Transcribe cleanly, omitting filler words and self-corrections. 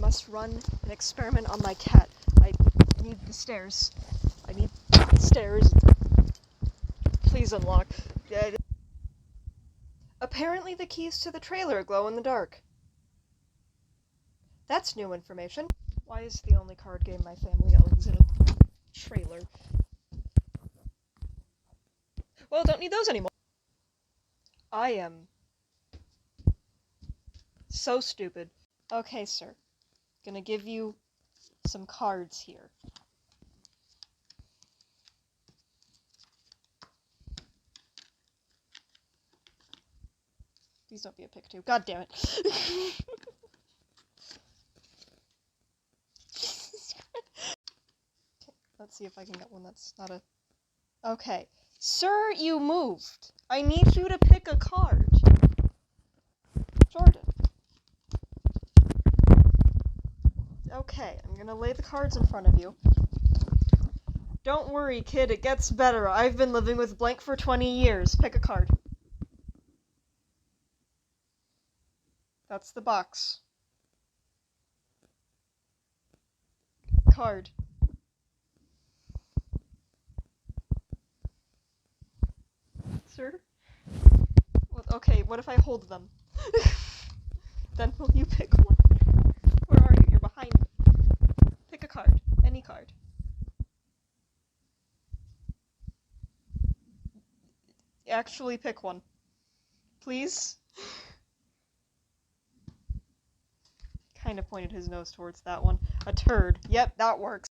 must run an experiment on my cat. I need the stairs. I need stairs. Please unlock. Apparently the keys to the trailer glow in the dark. That's new information. Why is the only card game my family owns in a trailer? Well, don't need those anymore. I am so stupid. Okay, sir. Gonna give you some cards here. Please don't be a pick two. God damn it. Okay, let's see if I can get one that's not a... Okay. Sir, you moved. I need you to pick a card. Jordan. Okay, I'm gonna lay the cards in front of you. Don't worry, kid, it gets better. I've been living with blank for 20 years. Pick a card. That's the box. Card. Sir? Well, okay, what if I hold them? Then will you pick one? Where are you? You're behind me. Pick a card. Any card. Actually pick one. Please? Kind of pointed his nose towards that one. A turd. Yep, that works.